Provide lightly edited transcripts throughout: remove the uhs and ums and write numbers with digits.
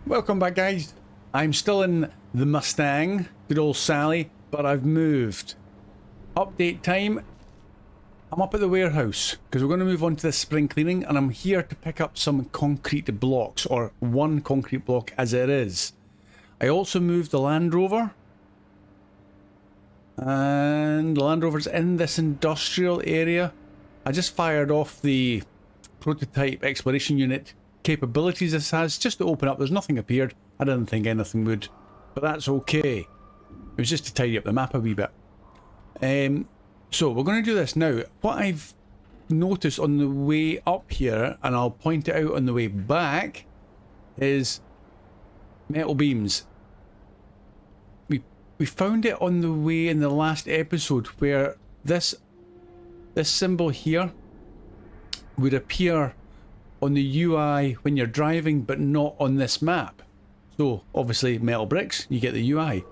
Welcome back, guys. I'm still in the Mustang, good old Sally, but I've moved. Update time. I'm up at the warehouse because we're going to move on to the spring cleaning, and I'm here to pick up some concrete blocks, or one concrete block as it is. I also moved the Land Rover, and the Land Rover's in this industrial area. I just fired off the prototype exploration unit capabilities this has just to open up. There's nothing appeared. I didn't think anything would, but that's okay. It was just to tidy up the map a wee bit. So we're going to do this now. What I've noticed on the way up here, and I'll point it out on the way back, is metal beams. We found it on the way in the last episode where this symbol here would appear on the UI when you're driving, but not on this map. So obviously metal bricks, you get the UI.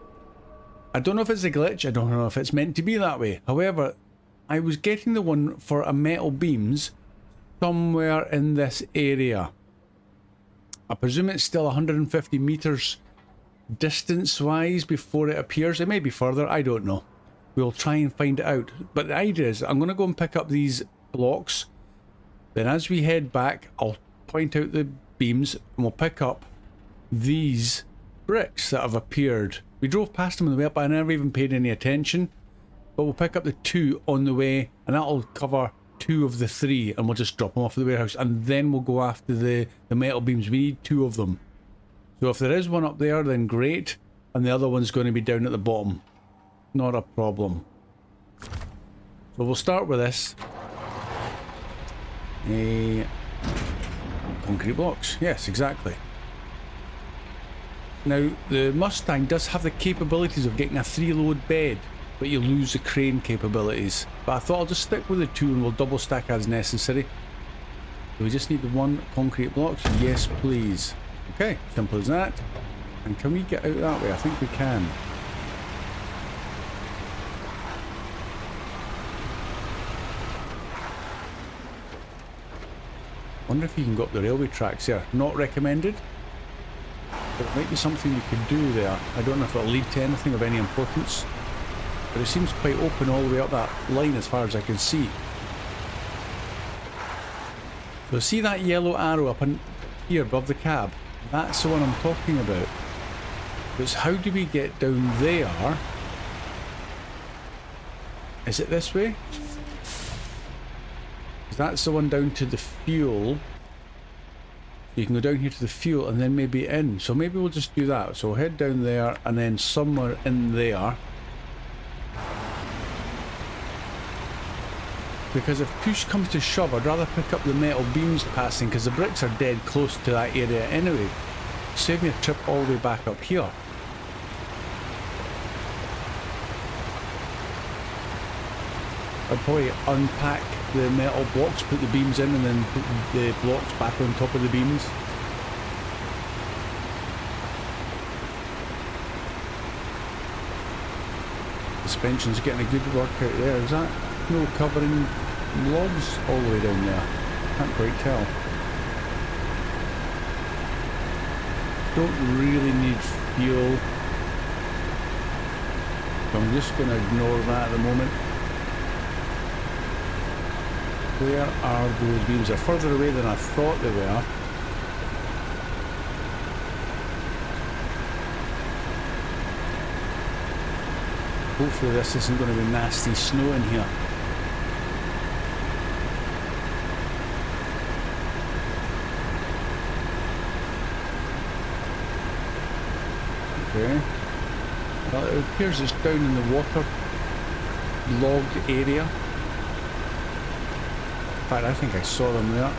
I don't know if it's a glitch, I don't know if it's meant to be that way. However, I was getting the one for a metal beams somewhere in this area. I presume it's still 150 meters distance wise before it appears. It may be further, I don't know. We'll try and find it out. But the idea is I'm going to go and pick up these blocks. Then as we head back, I'll point out the beams and we'll pick up these bricks that have appeared. We drove past them on the way up, but I never even paid any attention. But we'll pick up the two on the way, and that'll cover two of the three, and we'll just drop them off at the warehouse, and then we'll go after the metal beams. We need two of them. So if there is one up there, then great, and the other one's going to be down at the bottom. Not a problem. So we'll start with this. Concrete blocks. Yes, exactly. Now, the Mustang does have the capabilities of getting a 3-load bed, but you lose the crane capabilities. But I thought I'll just stick with the two and we'll double stack as necessary. So we just need the one concrete block. Yes, please. Okay, simple as that. And can we get out that way? I think we can. Wonder if you can go up the railway tracks there. Not recommended. But it might be something you could do there. I don't know if it'll lead to anything of any importance. But it seems quite open all the way up that line as far as I can see. So see that yellow arrow up in here above the cab? That's the one I'm talking about. But how do we get down there? Is it this way? That's the one down to the fuel. You can go down here to the fuel and then maybe in. So maybe we'll just do that. So we'll head down there and then somewhere in there. Because if push comes to shove, I'd rather pick up the metal beams passing, because the bricks are dead close to that area anyway. Save me a trip all the way back up here. I'd probably unpack the metal blocks, put the beams in, and then put the blocks back on top of the beams. Suspension's getting a good workout there. Is that no covering logs all the way down there? Can't quite tell. Don't really need fuel, so I'm just going to ignore that at the moment. Where are those beams? They're further away than I thought they were. Hopefully this isn't going to be nasty snow in here. Okay. Well, it appears it's down in the water logged area. In fact, I think I saw them there.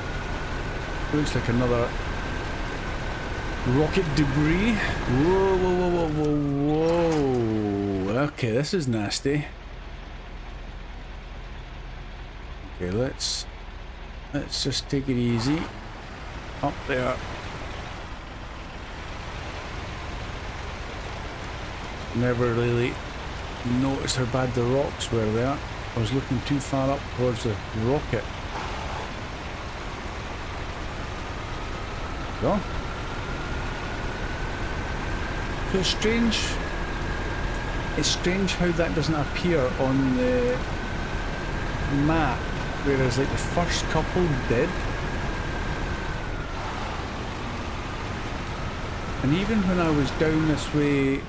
Looks like another rocket debris. Whoa, whoa, whoa, whoa, whoa, whoa. Okay, this is nasty. Okay, let's just take it easy. Up there. Never really noticed how bad the rocks were there. I was looking too far up towards the rocket. Go. So it's strange how that doesn't appear on the map, whereas like the first couple did. And even when I was down this way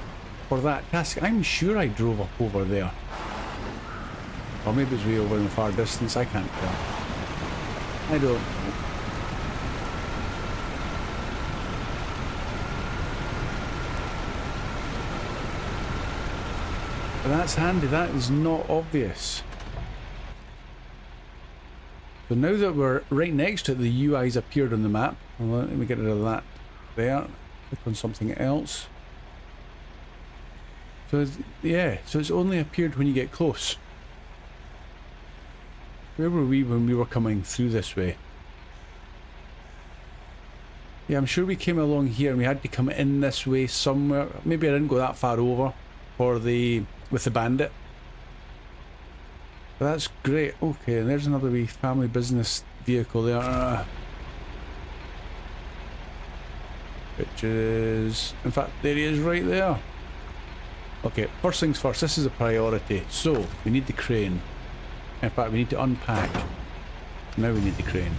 for that task, I'm sure I drove up over there. Or maybe it's way over in the far distance, I can't tell. I don't know. But that's handy, that is not obvious. So now that we're right next to it, the UI's appeared on the map. Well, let me get rid of that there. Click on something else. So yeah, so it's only appeared when you get close. Where were we when we were coming through this way? Yeah, I'm sure we came along here and we had to come in this way somewhere. Maybe I didn't go that far over for with the bandit. But that's great. Okay, and there's another wee family business vehicle there. Which is, in fact, there he is right there. Okay, first things first, this is a priority. So, we need the crane. In fact, we need to unpack. Now we need the crane.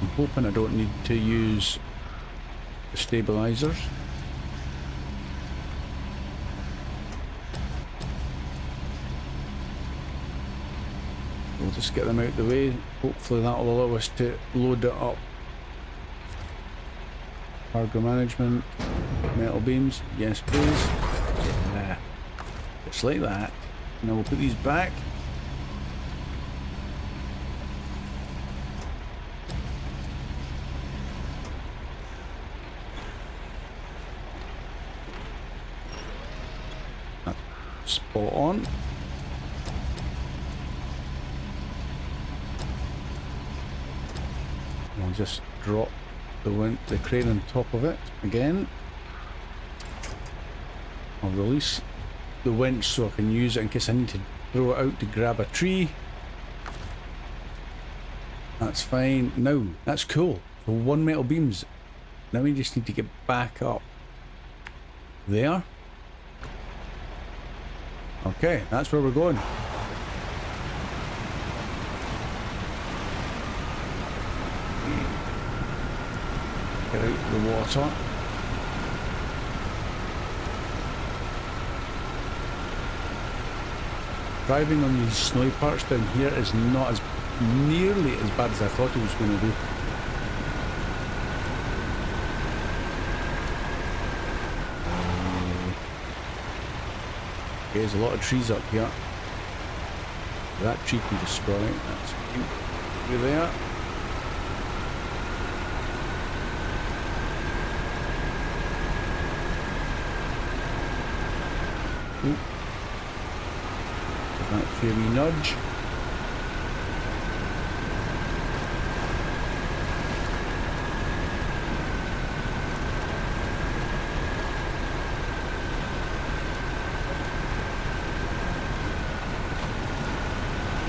I'm hoping I don't need to use the stabilizers. We'll just get them out of the way. Hopefully that will allow us to load it up. Cargo management, metal beams, yes please. Yeah, just like that. Now we'll put these back. That's spot on. I'll just drop the crane on top of it again. I'll release the winch so I can use it in case I need to throw it out to grab a tree. That's fine. Now, that's cool. So 1 metal beams. Now we just need to get back up there. Okay, that's where we're going. Get out the water. Driving on these snowy parts down here is not as nearly as bad as I thought it was going to be. Okay, there's a lot of trees up here. That tree can destroy it. That's cute. Through there. Ooh. That's a wee nudge.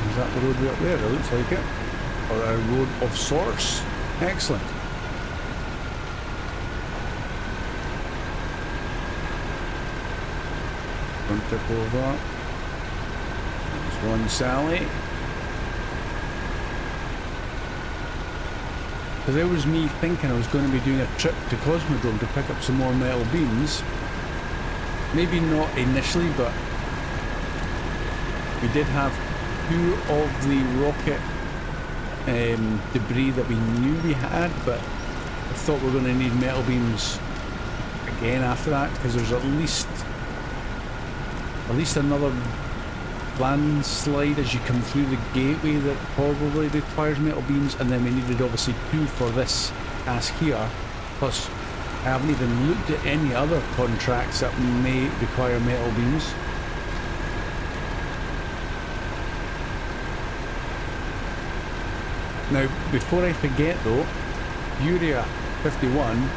Is that the road way up there? It looks like it. Or a road of sorts. Excellent. Front tip over. There's one Sally. So there was me thinking I was going to be doing a trip to Cosmodrome to pick up some more metal beams. Maybe not initially, but we did have 2 of the rocket debris that we knew we had, but I thought we were going to need metal beams again after that, because there's at least another landslide as you come through the gateway that probably requires metal beams, and then we needed obviously 2 for this task here. Plus I haven't even looked at any other contracts that may require metal beams. Now, before I forget though, Uria 51,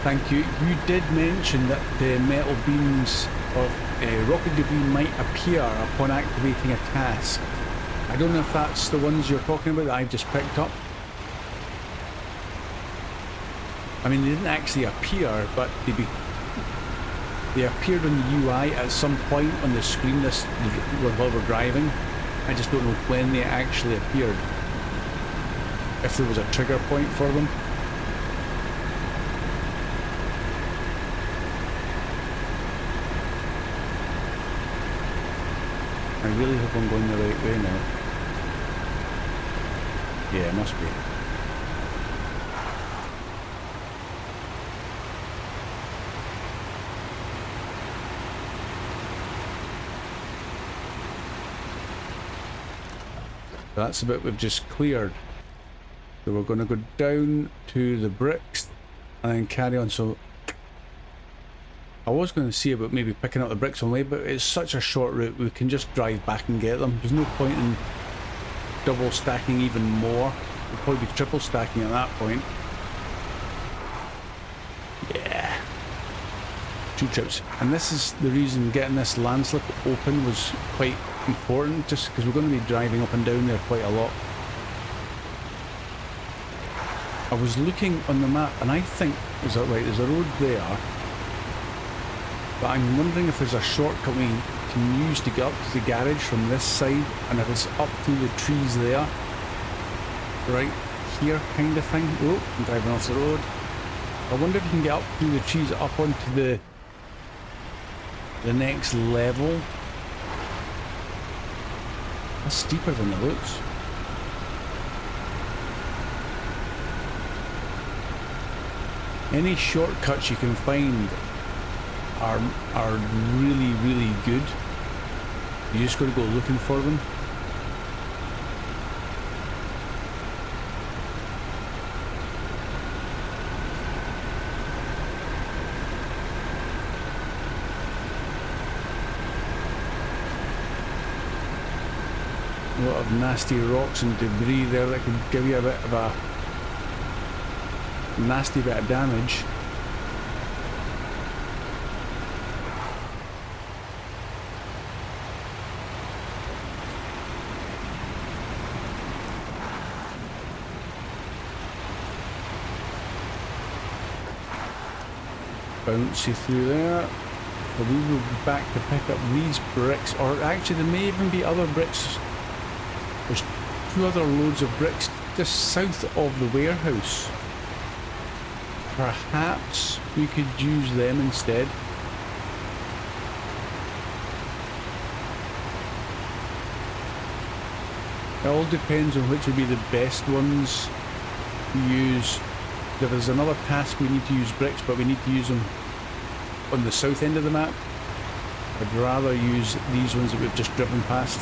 thank you. You did mention that the metal beams of rocket debris might appear upon activating a task. I don't know if that's the ones you're talking about that I've just picked up. I mean, they didn't actually appear, but they appeared on the UI at some point on the screen while we're driving. I just don't know when they actually appeared. If there was a trigger point for them. I really hope I'm going the right way now. Yeah, it must be. That's the bit we've just cleared. So we're going to go down to the bricks and then carry on. So I was going to see about maybe picking up the bricks on the way, but it's such a short route, we can just drive back and get them. There's no point in double stacking even more. We'll probably be triple stacking at that point. Yeah. 2 trips. And this is the reason getting this landslip open was quite important, just because we're going to be driving up and down there quite a lot. I was looking on the map and I think, is that right, there's a road there. But I'm wondering if there's a shortcut we can use to get up to the garage from this side, and if it's up through the trees there, right here kind of thing. Oh, I'm driving off the road. I wonder if you can get up through the trees up onto the next level. That's steeper than it looks. Any shortcuts you can find are really, really good. You just got to go looking for them. A lot of nasty rocks and debris there that could give you a bit of a nasty bit of damage. Bouncy through there. But we will be back to pick up these bricks, or actually there may even be other bricks. There's 2 other loads of bricks just south of the warehouse. Perhaps we could use them instead. It all depends on which would be the best ones to use. If there's another task we need to use bricks, but we need to use them on the south end of the map, I'd rather use these ones that we've just driven past.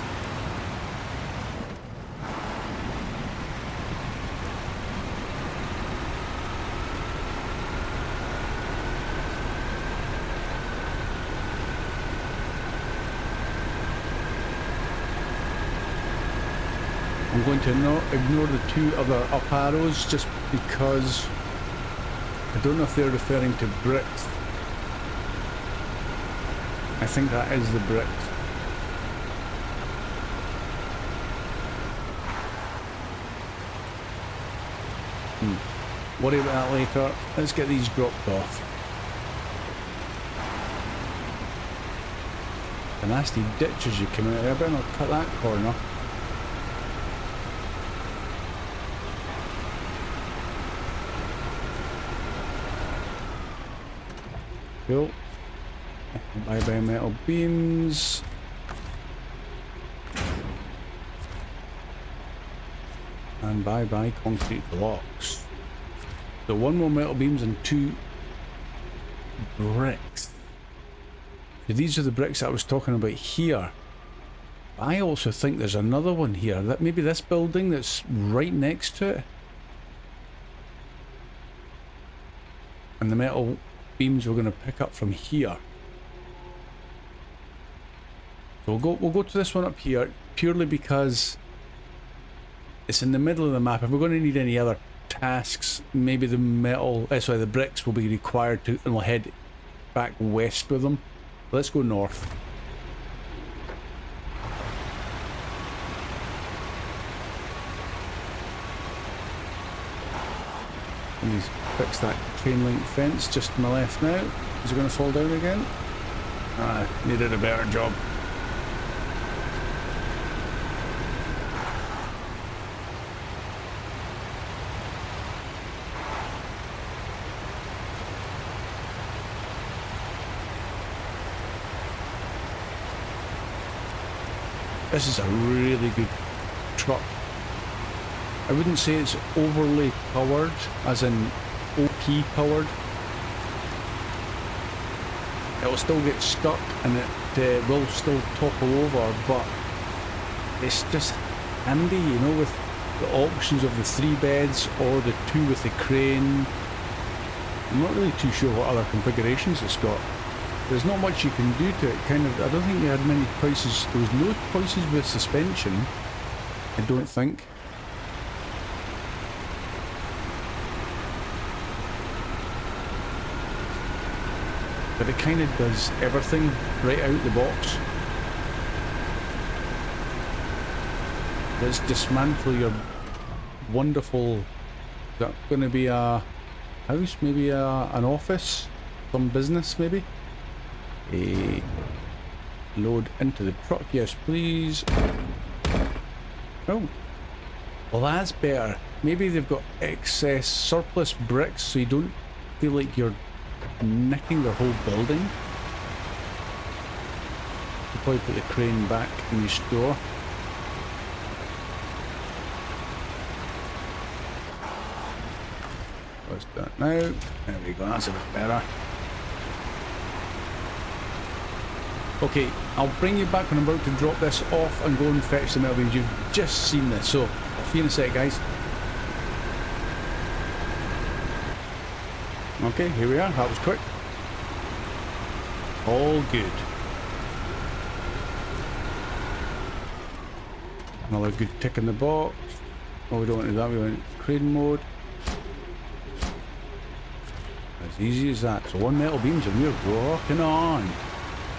I'm going to ignore the 2 other up arrows just because I don't know if they're referring to bricks. I think that is the bricks. Worry about that later. Let's get these dropped off. The nasty ditch as you come out there. I better not cut that corner. Cool. Bye bye metal beams. And bye bye concrete blocks. So 1 more metal beams and 2 bricks. So these are the bricks that I was talking about here. I also think there's another one here. That maybe this building that's right next to it. And the metal beams we're going to pick up from here. So we'll go to this one up here purely because it's in the middle of the map. If we're going to need any other tasks, maybe the bricks will be required to, and we'll head back west with them. Let's go north. And he's fixed that chain link fence just to my left now. Is it going to fall down again? Ah, needed a better job. This is a really good truck. I wouldn't say it's overly powered, as in OP powered. It'll still get stuck and it will still topple over, but it's just handy, you know, with the options of the 3 beds or the 2 with the crane. I'm not really too sure what other configurations it's got. There's not much you can do to it, kind of. I don't think you had many choices. There was no choices with suspension, I don't think. But it kind of does everything right out the box. Let's dismantle your wonderful... Is that going to be a house? Maybe an office? Some business maybe? Load into the truck, yes please. Oh, well that's better. Maybe they've got excess surplus bricks so you don't feel like you're nicking their whole building. You probably put the crane back in your store. What's that now? There we go, that's a bit better. Okay, I'll bring you back when I'm about to drop this off and go and fetch the metal beams. You've just seen this, so I'll see you in a sec, guys. Okay, here we are. That was quick. All good. Another good tick in the box. Oh, we don't want to do that. We want crane mode. As easy as that. So 1 metal beams and we're rocking on.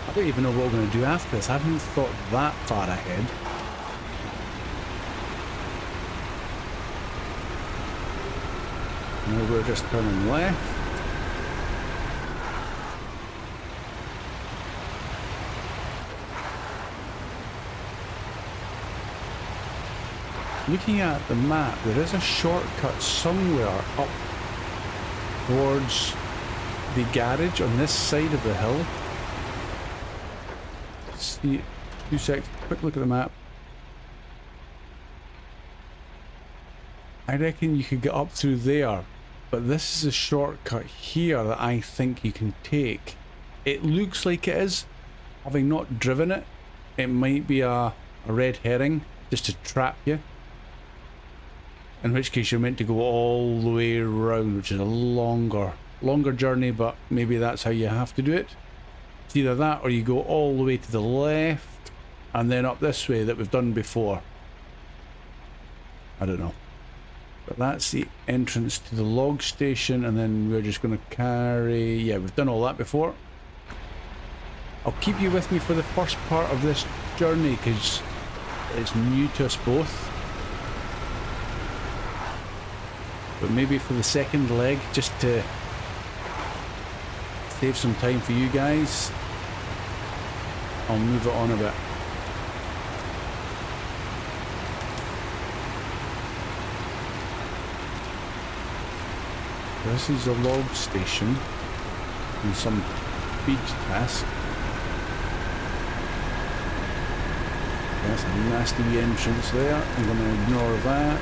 I don't even know what we're going to do after this. I haven't thought that far ahead. Now we're just turning left. Looking at the map, there is a shortcut somewhere up towards the garage on this side of the hill. See, 2 seconds, quick look at the map. I reckon you could get up through there, but this is a shortcut here that I think you can take. It looks like it is. Having not driven it, it might be a red herring just to trap you. In which case you're meant to go all the way around, which is a longer journey, but maybe that's how you have to do it. It's either that or you go all the way to the left and then up this way that we've done before. I don't know. But that's the entrance to the log station, and then we're just going to carry... Yeah, we've done all that before. I'll keep you with me for the first part of this journey because it's new to us both. But maybe for the second leg, just to save some time for you guys, I'll move it on a bit. This is a log station and some beach task. That's a nasty wee entrance there. I'm going to ignore that.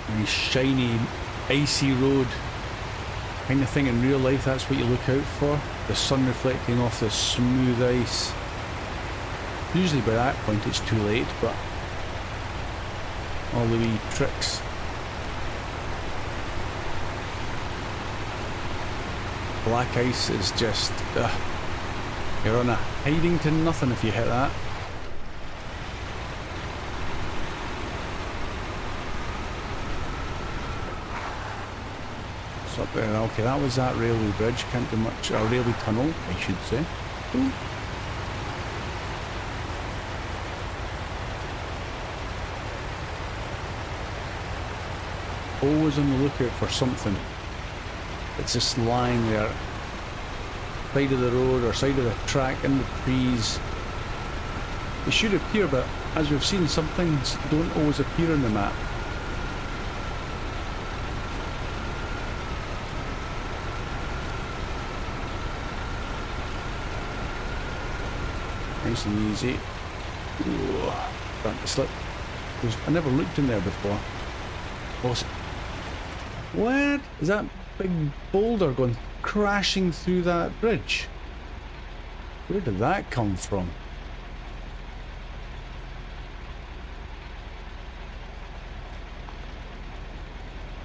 Nice shiny icy road kind of thing. In real life that's what you look out for, the sun reflecting off the smooth ice. Usually by that point it's too late, but all the wee tricks. Black ice is just you're on a hiding to nothing if you hit that. What's up there? Okay, that was that railway bridge. Can't do much. A railway tunnel, I should say. Ooh. Always on the lookout for something. It's just lying there, side of the road or side of the track in the trees. It should appear, but as we've seen, some things don't always appear on the map. Nice and easy. Ooh, starting to slip. I never looked in there before. What? Is that big boulder going crashing through that bridge? Where did that come from?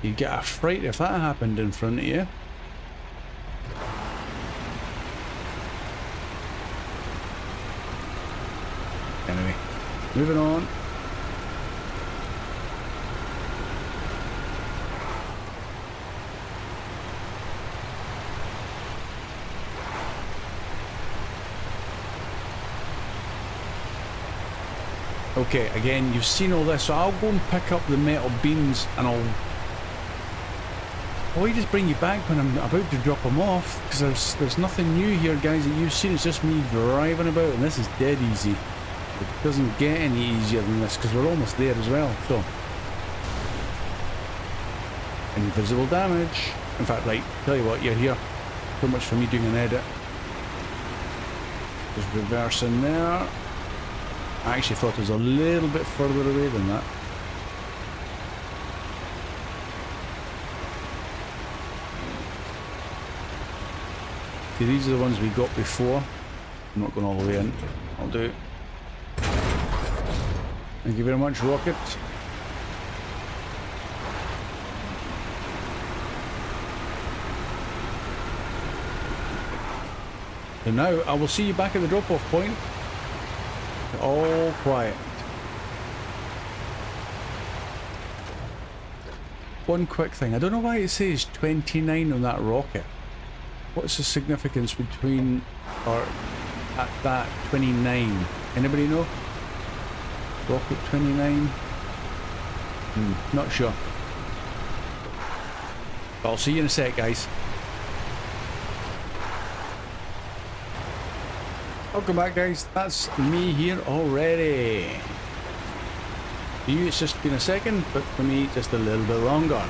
You'd get a fright if that happened in front of you. Anyway, moving on. Okay, again, you've seen all this, so I'll go and pick up the metal beams and I'll just bring you back when I'm about to drop them off, because there's nothing new here, guys, that you've seen. It's just me driving about, and this is dead easy. It doesn't get any easier than this, because we're almost there as well, so. Invisible damage. In fact, right, tell you what, you're here. So much for me doing an edit. Just reverse in there. I actually thought it was a little bit further away than that. See, these are the ones we got before. I'm not going all the way in. I'll do. Thank you very much, Rocket. So now I will see you back at the drop-off point. All quiet. One quick thing. I don't know why it says 29 on that rocket. What's the significance between or at that 29? Anybody know? Rocket 29? Not sure. But I'll see you in a sec, guys. Welcome back, guys. That's me here already. For you, it's just been a second, but for me, just a little bit longer.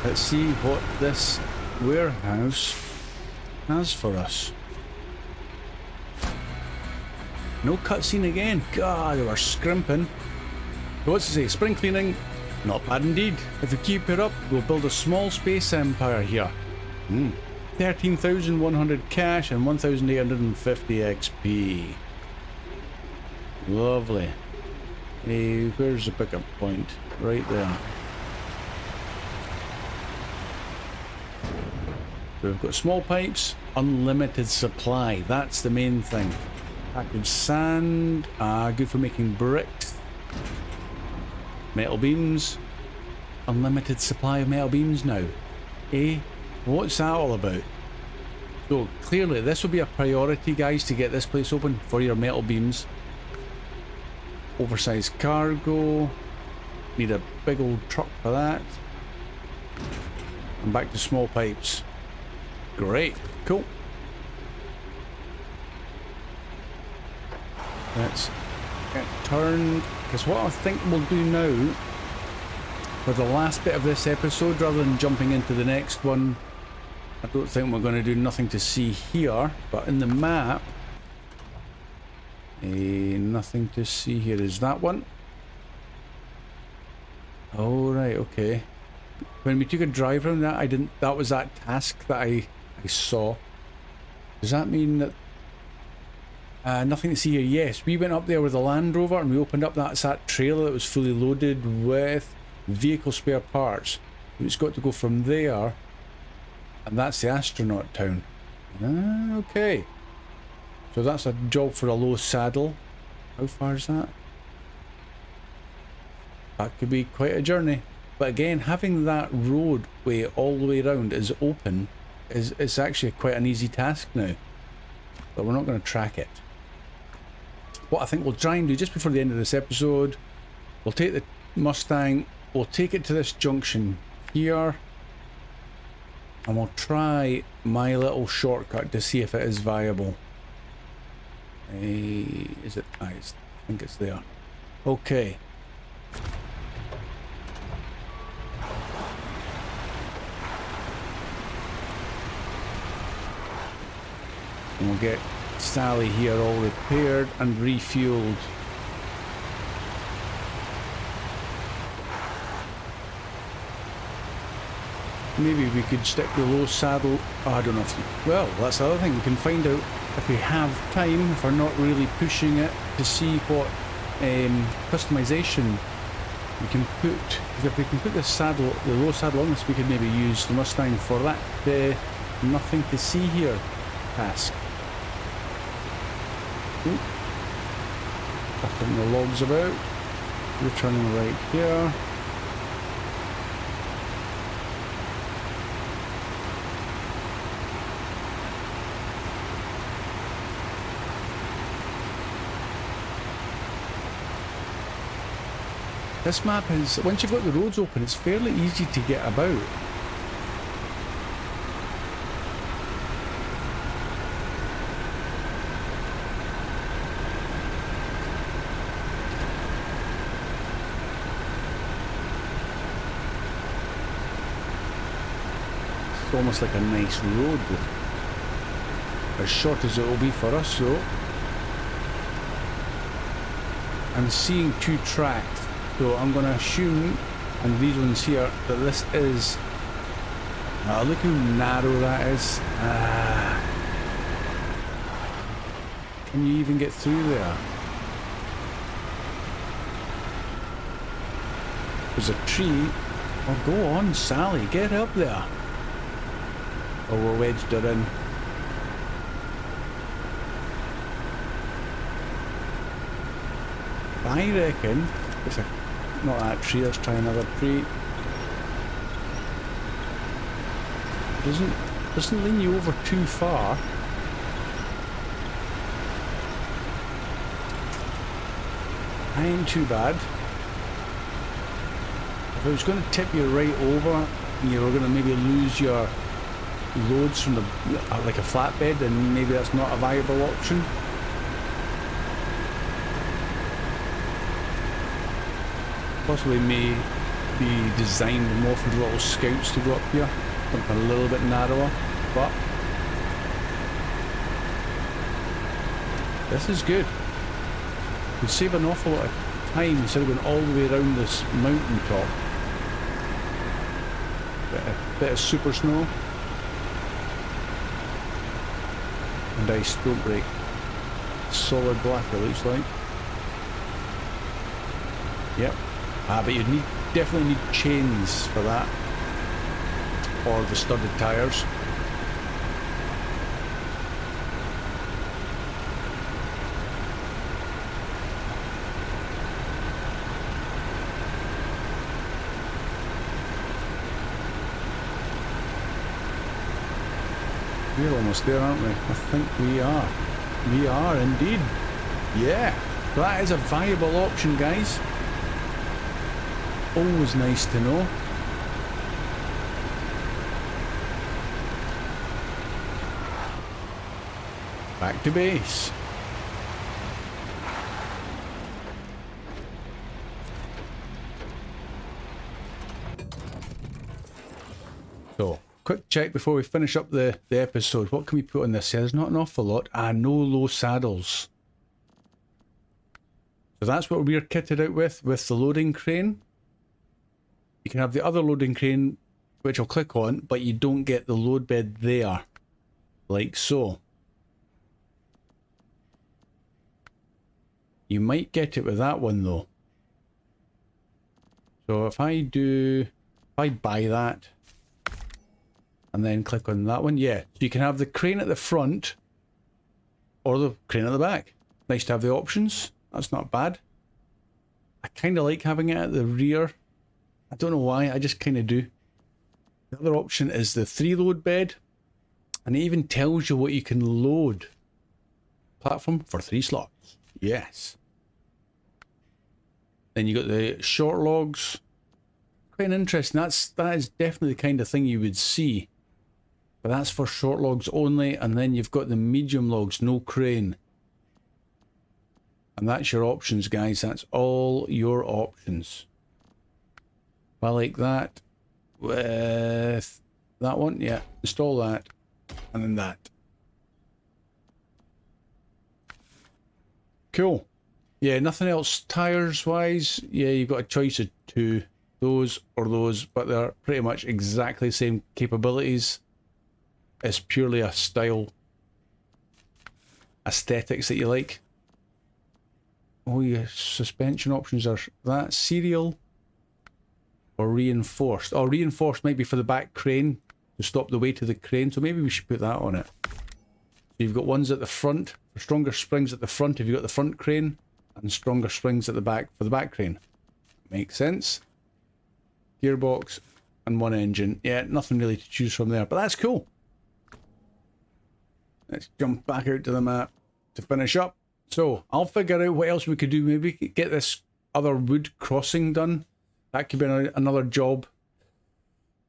Let's see what this warehouse has for us. No cutscene again. God, they were scrimping. So what's it say? Spring cleaning. Not bad indeed. If we keep it up, we'll build a small space empire here. 13,100 cash and 1,850 XP. Lovely. Hey, where's the pickup point? Right there. We've got small pipes, unlimited supply. That's the main thing. Packaged sand, good for making bricks. Metal beams, unlimited supply of metal beams now. What's that all about? So clearly this will be a priority, guys, to get this place open for your metal beams. Oversized cargo. Need a big old truck for that. And back to small pipes. Great, cool. Let's get turned, because what I think we'll do now for the last bit of this episode, rather than jumping into the next one, I don't think we're going to do nothing to see here, but in the map, nothing to see here. Is that one? Oh right, okay. When we took a drive around that, that was that task that I saw. Does that mean that nothing to see here? Yes, we went up there with the Land Rover and we opened up that trailer that was fully loaded with vehicle spare parts. It's got to go from there, and that's the astronaut town. Okay, so that's a job for a low saddle. How far is that? That could be quite a journey. But again, having that roadway all the way around is open is actually quite an easy task now. But we're not going to track it. What I think we'll try and do just before the end of this episode, we'll take the Mustang, we'll take it to this junction here, and we'll try my little shortcut to see if it is viable. Is it? I think it's there. Okay. And we'll get Sally here all repaired and refueled. Maybe we could stick the low saddle. Oh, I don't know if... Well, that's the other thing. We can find out if we have time, if we're not really pushing it, to see what customization we can put. Because if we can put the saddle, the low saddle on this, we could maybe use the Mustang for that nothing to see here task. Cutting the logs about. Returning right here. This map is, once you've got the roads open, it's fairly easy to get about. It's almost like a nice road, as short as it will be for us though. I'm seeing two tracks. So I'm going to assume, and these ones here, that this is... look how narrow that is. Can you even get through there? There's a tree. Oh, go on, Sally, get up there. Oh, we're wedged her in. I reckon... It's a... Not that tree, let's try another tree. Doesn't lean you over too far. Ain't too bad. If I was going to tip you right over and you were going to maybe lose your loads from the like a flatbed, then maybe that's not a viable option. Possibly may be designed more for the little scouts to go up here, something a little bit narrower, but this is good. Would save an awful lot of time instead of going all the way around this mountain top. Bit of super snow and ice, don't break. Solid black it looks like. Yep. But you'd definitely need chains for that, or the studded tyres. We're almost there, aren't we? I think we are. We are indeed. Yeah, that is a viable option, guys. Always nice to know. Back to base. So, quick check before we finish up the episode. What can we put on this? There's not an awful lot. No low saddles. So that's what we're kitted out with the loading crane. You can have the other loading crane, which I'll click on, but you don't get the load bed there, like so. You might get it with that one though. So if I buy that, and then click on that one, yeah. So you can have the crane at the front, or the crane at the back. Nice to have the options. That's not bad. I kind of like having it at the rear. I don't know why, I just kind of do. The other option is the 3-load bed, and it even tells you what you can load. Platform for 3 slots. Yes. Then you got the short logs. Quite interesting. That is definitely the kind of thing you would see. But that's for short logs only, and then you've got the medium logs, no crane. And that's your options, guys. That's all your options. I like that. With that one, yeah. Install that. And then that. Cool. Yeah, nothing else tires-wise. Yeah, you've got a choice of 2. Those or those, but they're pretty much exactly the same capabilities. It's purely a style, aesthetics that you like. Oh, your suspension options are that serial or reinforced. Oh, reinforced might be for the back crane to stop the weight of the crane, so maybe we should put that on it. So you've got ones at the front for stronger springs at the front if you've got the front crane, and stronger springs at the back for the back crane. Makes sense. Gearbox and 1 engine. Yeah, nothing really to choose from there, but that's cool. Let's jump back out to the map to finish up. So I'll figure out what else we could do. Maybe get this other wood crossing done. That could be another job.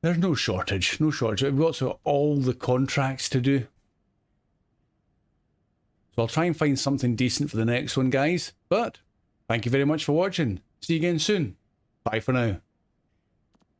There's no shortage, no shortage. We've got all the contracts to do. So I'll try and find something decent for the next one, guys. But thank you very much for watching. See you again soon. Bye for now.